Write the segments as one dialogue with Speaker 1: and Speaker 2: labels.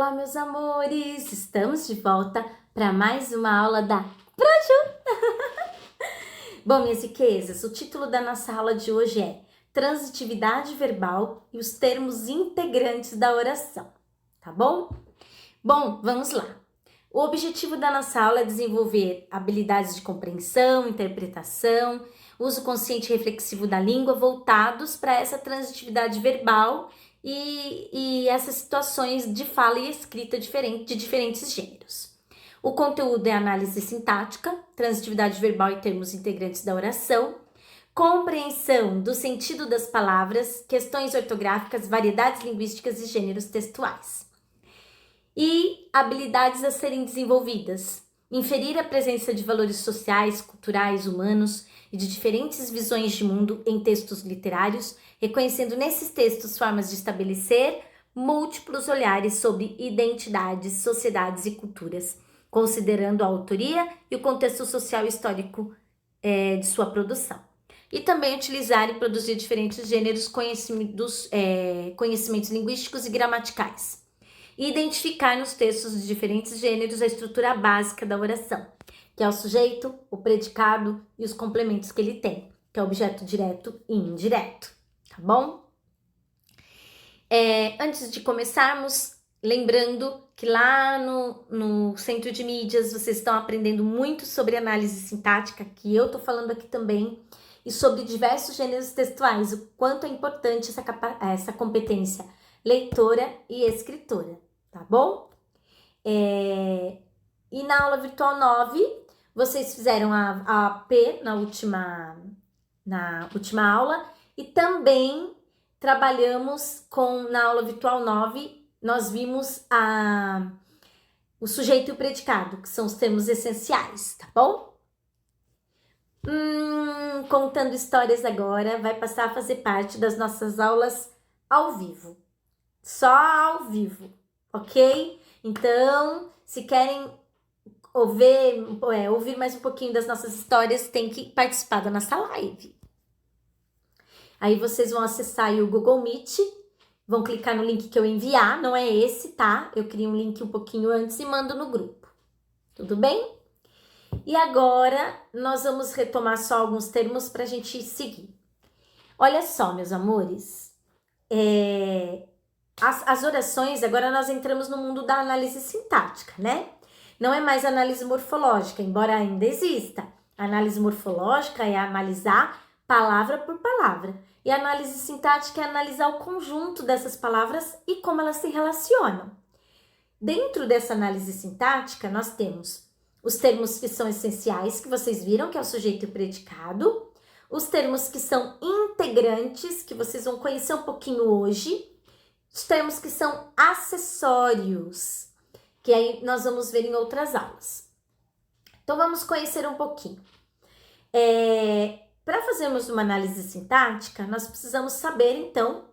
Speaker 1: Olá, meus amores! Estamos de volta para mais uma aula da Proju! Bom, minhas riquezas, o título da nossa aula de hoje é Transitividade Verbal e os termos integrantes da oração, tá bom? Bom, vamos lá! O objetivo da nossa aula é desenvolver habilidades de compreensão, interpretação, uso consciente e reflexivo da língua voltados para essa transitividade verbal e essas situações de fala e escrita de diferentes gêneros. O conteúdo é análise sintática, transitividade verbal e termos integrantes da oração, compreensão do sentido das palavras, questões ortográficas, variedades linguísticas e gêneros textuais. E habilidades a serem desenvolvidas: inferir a presença de valores sociais, culturais, humanos e de diferentes visões de mundo em textos literários, reconhecendo nesses textos formas de estabelecer múltiplos olhares sobre identidades, sociedades e culturas, considerando a autoria e o contexto social e histórico de sua produção. E também utilizar e produzir diferentes gêneros, conhecimentos linguísticos e gramaticais. E identificar nos textos de diferentes gêneros a estrutura básica da oração, que é o sujeito, o predicado e os complementos que ele tem, que é objeto direto e indireto, tá bom? Antes de começarmos, lembrando que lá no Centro de Mídias vocês estão aprendendo muito sobre análise sintática, que eu tô falando aqui também, e sobre diversos gêneros textuais, o quanto é importante essa competência leitora e escritora, tá bom? E na aula virtual 9, vocês fizeram a AP na última aula, e também trabalhamos na aula virtual 9, nós vimos o sujeito e o predicado, que são os termos essenciais, tá bom? Contando histórias agora vai passar a fazer parte das nossas aulas ao vivo. Só ao vivo, ok? Então, se querem ouvir mais um pouquinho das nossas histórias, tem que participar da nossa live. Aí vocês vão acessar aí o Google Meet, vão clicar no link que eu enviar, não é esse, tá? Eu crio um link um pouquinho antes e mando no grupo. Tudo bem? E agora, nós vamos retomar só alguns termos para a gente seguir. Olha só, meus amores, as orações, agora nós entramos no mundo da análise sintática, né? Não é mais análise morfológica, embora ainda exista. A análise morfológica é analisar palavra por palavra. E a análise sintática é analisar o conjunto dessas palavras e como elas se relacionam. Dentro dessa análise sintática, nós temos os termos que são essenciais, que vocês viram, que é o sujeito e o predicado. Os termos que são integrantes, que vocês vão conhecer um pouquinho hoje. Os termos que são acessórios, que aí nós vamos ver em outras aulas. Então, vamos conhecer um pouquinho. Para fazermos uma análise sintática, nós precisamos saber, então,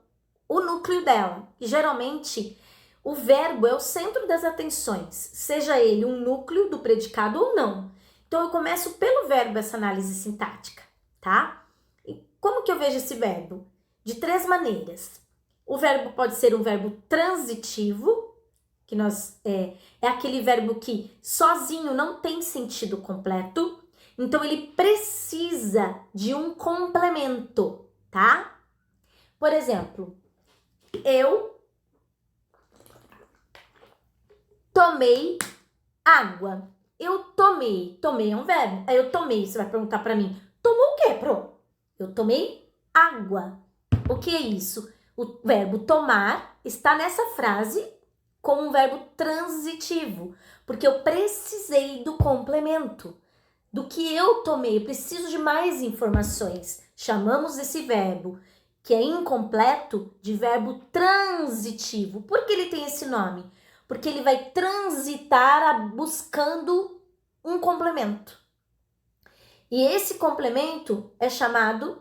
Speaker 1: o núcleo dela. E, geralmente, o verbo é o centro das atenções, seja ele um núcleo do predicado ou não. Então, eu começo pelo verbo essa análise sintática, tá? E como que eu vejo esse verbo? De 3 maneiras. O verbo pode ser um verbo transitivo, que é aquele verbo que sozinho não tem sentido completo, então ele precisa de um complemento, tá? Por exemplo, eu tomei água. Eu tomei é um verbo. Aí eu tomei, você vai perguntar pra mim, tomou o quê, Pro? Eu tomei água. O que é isso? O verbo tomar está nessa frase como um verbo transitivo, porque eu precisei do complemento. Do que eu tomei, eu preciso de mais informações. Chamamos esse verbo, que é incompleto, de verbo transitivo. Por que ele tem esse nome? Porque ele vai transitar buscando um complemento. E esse complemento é chamado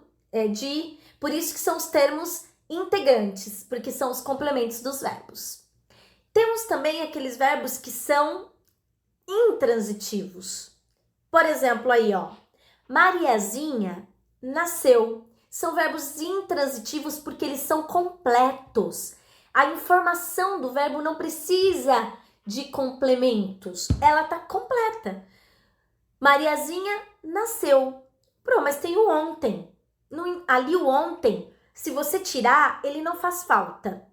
Speaker 1: por isso que são os termos integrantes, porque são os complementos dos verbos. Temos também aqueles verbos que são intransitivos. Por exemplo, aí, ó, Mariazinha nasceu. São verbos intransitivos porque eles são completos. A informação do verbo não precisa de complementos. Ela tá completa. Mariazinha nasceu. Pronto, mas tem o ontem. Ali o ontem, se você tirar, ele não faz falta.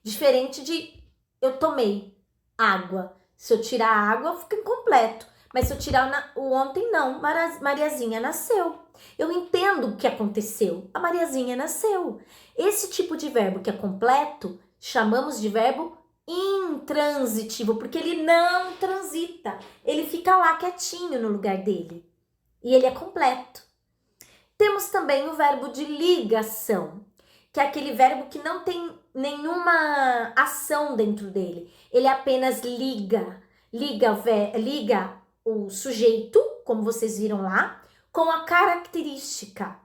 Speaker 1: Diferente de eu tomei água. Se eu tirar a água, fica incompleto. Mas se eu tirar o ontem, não. Mariazinha nasceu. Eu entendo o que aconteceu. A Mariazinha nasceu. Esse tipo de verbo que é completo, chamamos de verbo intransitivo, porque ele não transita. Ele fica lá quietinho no lugar dele. E ele é completo. Temos também o verbo de ligação, que é aquele verbo que não tem nenhuma ação dentro dele. Ele apenas liga. Liga o sujeito, como vocês viram lá, com a característica,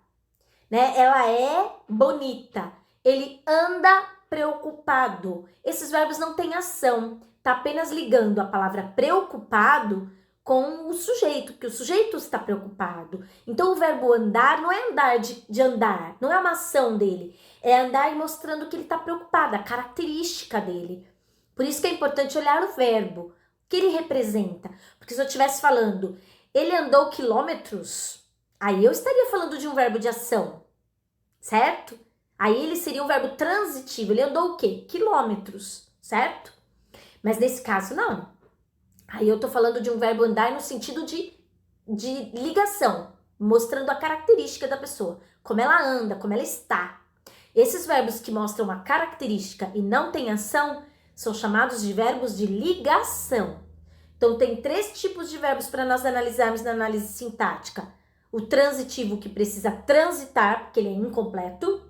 Speaker 1: né? Ela é bonita. Ele anda preocupado. Esses verbos não têm ação. Tá apenas ligando a palavra preocupado com o sujeito, que o sujeito está preocupado. Então, o verbo andar não é andar de andar, não é uma ação dele. É andar mostrando que ele está preocupado, a característica dele. Por isso que é importante olhar o verbo, o que ele representa. Porque se eu estivesse falando, ele andou quilômetros, aí eu estaria falando de um verbo de ação, certo? Aí ele seria um verbo transitivo. Ele andou o quê? Quilômetros, certo? Mas nesse caso, não. Aí eu tô falando de um verbo andar no sentido de ligação, mostrando a característica da pessoa, como ela anda, como ela está. Esses verbos que mostram uma característica e não têm ação são chamados de verbos de ligação. Então, tem 3 tipos de verbos para nós analisarmos na análise sintática. O transitivo, que precisa transitar, porque ele é incompleto.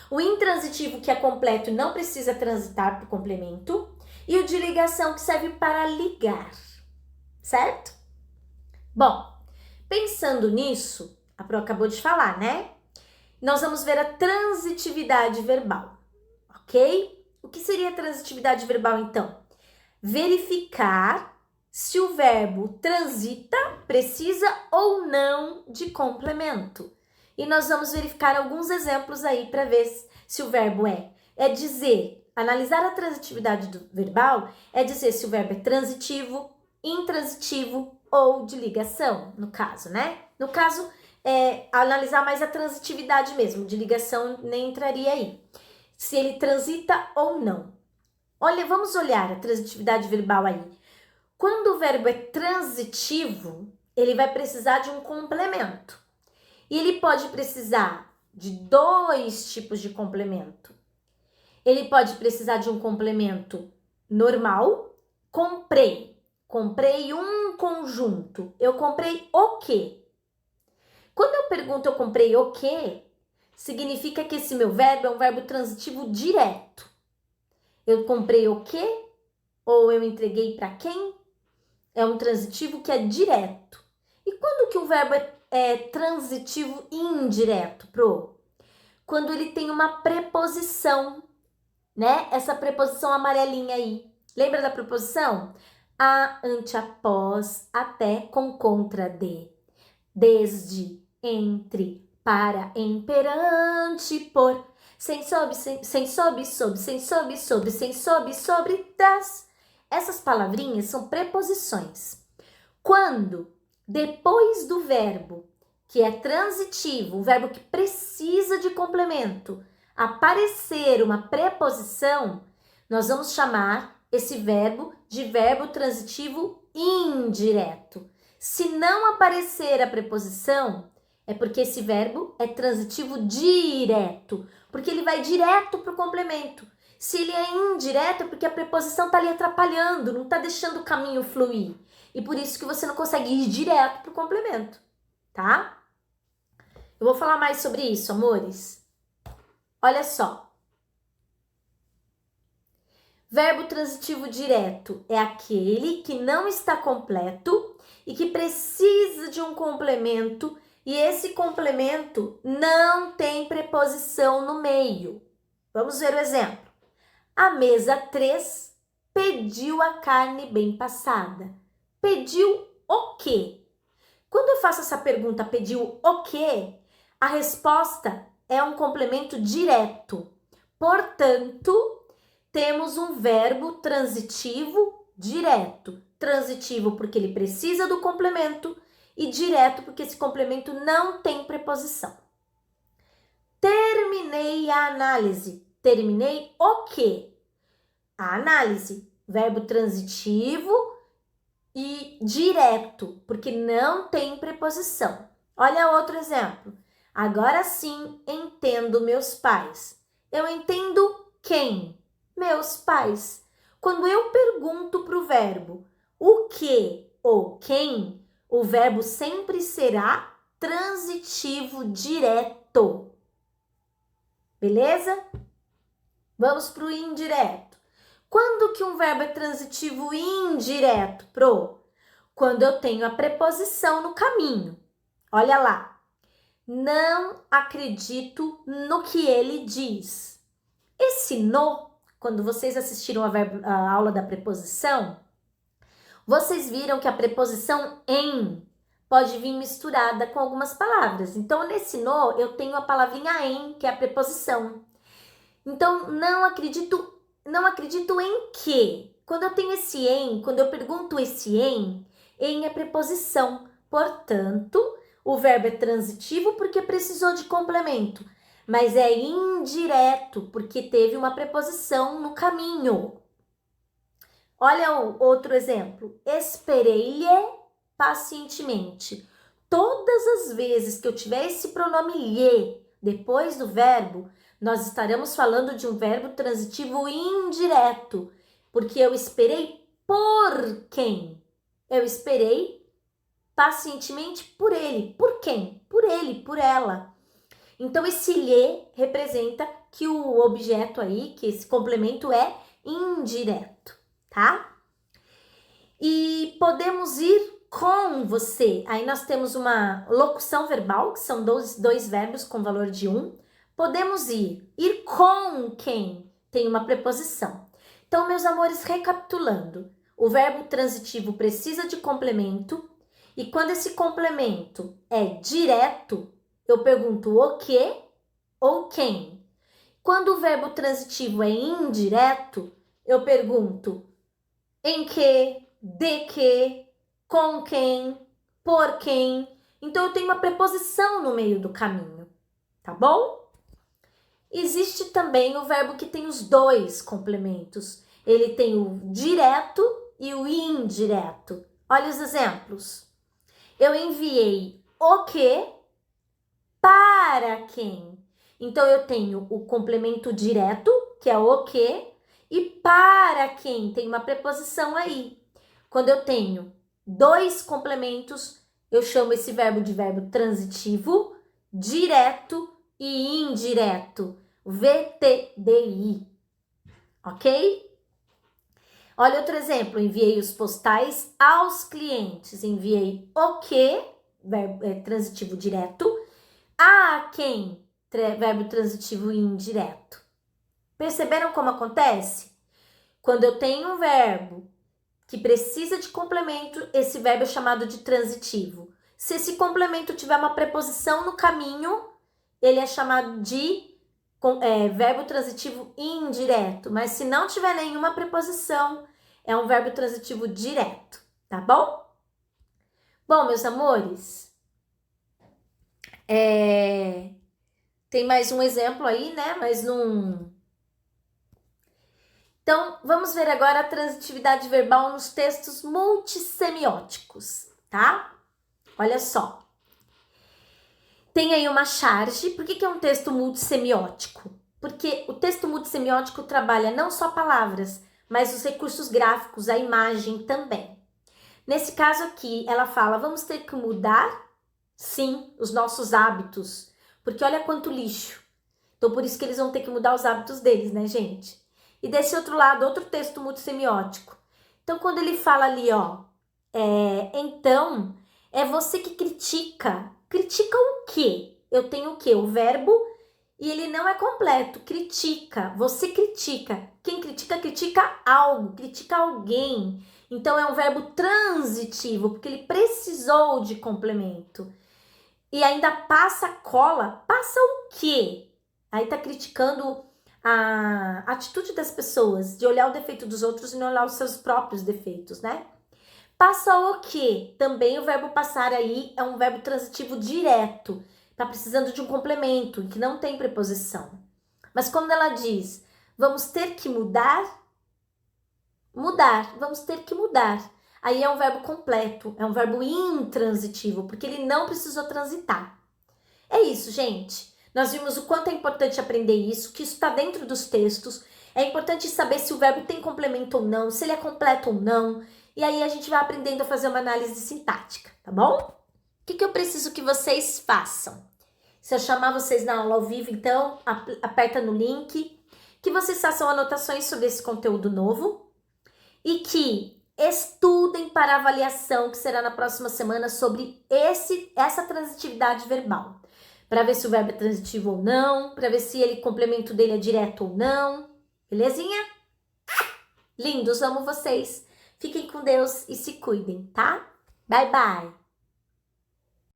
Speaker 1: O intransitivo, que é completo e não precisa transitar para o complemento. E o de ligação, que serve para ligar. Certo? Bom, pensando nisso, a Pro acabou de falar, né? Nós vamos ver a transitividade verbal, ok? O que seria a transitividade verbal, então? Verificar se o verbo transita, precisa ou não de complemento. E nós vamos verificar alguns exemplos aí para ver se o verbo é dizer, analisar a transitividade verbal é dizer se o verbo é transitivo, intransitivo ou de ligação, no caso, né? No caso, analisar mais a transitividade mesmo, de ligação nem entraria aí. Se ele transita ou não. Olha, vamos olhar a transitividade verbal aí. Quando o verbo é transitivo, ele vai precisar de um complemento. E ele pode precisar de 2 tipos de complemento. Ele pode precisar de um complemento normal, comprei. Comprei um conjunto. Eu comprei o quê? Quando eu pergunto eu comprei o quê, significa que esse meu verbo é um verbo transitivo direto. Eu comprei o quê? Ou eu entreguei para quem? É um transitivo que é direto. E quando que o verbo é transitivo indireto, Pro? Quando ele tem uma preposição, né? Essa preposição amarelinha aí. Lembra da preposição? A, ante, após, até, com, contra, de. Desde, entre, para, em, perante, por. Sem, sob, sob, sem, sob, sobre, das. Essas palavrinhas são preposições. Quando, depois do verbo, que é transitivo, o verbo que precisa de complemento, aparecer uma preposição, nós vamos chamar esse verbo de verbo transitivo indireto. Se não aparecer a preposição, é porque esse verbo é transitivo direto, porque ele vai direto para o complemento. Se ele é indireto, é porque a preposição está ali atrapalhando, não está deixando o caminho fluir. E por isso que você não consegue ir direto para o complemento, tá? Eu vou falar mais sobre isso, amores. Olha só. Verbo transitivo direto é aquele que não está completo e que precisa de um complemento e esse complemento não tem preposição no meio. Vamos ver o exemplo. A mesa 3 pediu a carne bem passada. Pediu o quê? Quando eu faço essa pergunta, pediu o quê? A resposta é um complemento direto. Portanto, temos um verbo transitivo direto. Transitivo porque ele precisa do complemento e direto porque esse complemento não tem preposição. Terminei a análise. Terminei o quê? A análise. Verbo transitivo e direto, porque não tem preposição. Olha outro exemplo. Agora sim entendo meus pais. Eu entendo quem? Meus pais. Quando eu pergunto para o verbo o que ou quem, o verbo sempre será transitivo direto. Beleza? Vamos para o indireto. Quando que um verbo é transitivo indireto, Pro? Quando eu tenho a preposição no caminho. Olha lá. Não acredito no que ele diz. Esse no, quando vocês assistiram a aula da preposição, vocês viram que a preposição em pode vir misturada com algumas palavras. Então, nesse no, eu tenho a palavrinha em, que é a preposição. Então, não acredito em que. Quando eu tenho esse em, quando eu pergunto esse em é preposição. Portanto, o verbo é transitivo porque precisou de complemento, mas é indireto porque teve uma preposição no caminho. Olha o outro exemplo. Esperei-lhe pacientemente. Todas as vezes que eu tiver esse pronome lhe depois do verbo, nós estaremos falando de um verbo transitivo indireto, porque eu esperei por quem? Eu esperei pacientemente por ele. Por quem? Por ele, por ela. Então, esse lhe representa que o objeto aí, que esse complemento é indireto, tá? E podemos ir com você. Aí nós temos uma locução verbal, que são dois verbos com valor de 1. Podemos ir. Ir com quem? Tem uma preposição. Então, meus amores, recapitulando. O verbo transitivo precisa de complemento. E quando esse complemento é direto, eu pergunto o que ou quem. Quando o verbo transitivo é indireto, eu pergunto em que, de que, com quem, por quem. Então, eu tenho uma preposição no meio do caminho, tá bom? Existe também o verbo que tem os dois complementos. Ele tem o direto e o indireto. Olha os exemplos. Eu enviei o que para quem? Então, eu tenho o complemento direto, que é o que, e para quem? Tem uma preposição aí. Quando eu tenho dois complementos, eu chamo esse verbo de verbo transitivo, direto e indireto. VTDI. Ok? Olha outro exemplo. Enviei os postais aos clientes. Enviei o que, verbo transitivo direto, a quem, verbo transitivo indireto. Perceberam como acontece? Quando eu tenho um verbo que precisa de complemento, esse verbo é chamado de transitivo. Se esse complemento tiver uma preposição no caminho, ele é chamado de verbo transitivo indireto. Mas se não tiver nenhuma preposição, é um verbo transitivo direto, tá bom? Bom, meus amores, tem mais um exemplo aí, né? Mas não... Então, vamos ver agora a transitividade verbal nos textos multissemióticos, tá? Olha só. Tem aí uma charge. Por que é um texto multissemiótico? Porque o texto multissemiótico trabalha não só palavras, mas os recursos gráficos, a imagem também. Nesse caso aqui, ela fala, vamos ter que mudar, sim, os nossos hábitos. Porque olha quanto lixo. Então, por isso que eles vão ter que mudar os hábitos deles, né, gente? E desse outro lado, outro texto multissemiótico. Então, quando ele fala ali, ó, então, é você que critica. Critica o quê? Eu tenho o quê? O verbo e ele não é completo. Critica. Você critica. Quem critica, critica algo, critica alguém. Então, é um verbo transitivo, porque ele precisou de complemento. E ainda passa cola. Passa o quê? Aí tá criticando a atitude das pessoas de olhar o defeito dos outros e não olhar os seus próprios defeitos, né? Passa o quê? Também o verbo passar aí é um verbo transitivo direto. Tá precisando de um complemento, que não tem preposição. Mas quando ela diz, vamos ter que mudar, vamos ter que mudar. Aí é um verbo completo, é um verbo intransitivo, porque ele não precisou transitar. É isso, gente. Nós vimos o quanto é importante aprender isso, que isso está dentro dos textos. É importante saber se o verbo tem complemento ou não, se ele é completo ou não. E aí a gente vai aprendendo a fazer uma análise sintática, tá bom? O que eu preciso que vocês façam? Se eu chamar vocês na aula ao vivo, então, aperta no link. Que vocês façam anotações sobre esse conteúdo novo. E que estudem para a avaliação que será na próxima semana sobre essa transitividade verbal. Para ver se o verbo é transitivo ou não, para ver se o complemento dele é direto ou não. Belezinha? Lindos, amo vocês. Fiquem com Deus e se cuidem, tá? Bye, bye!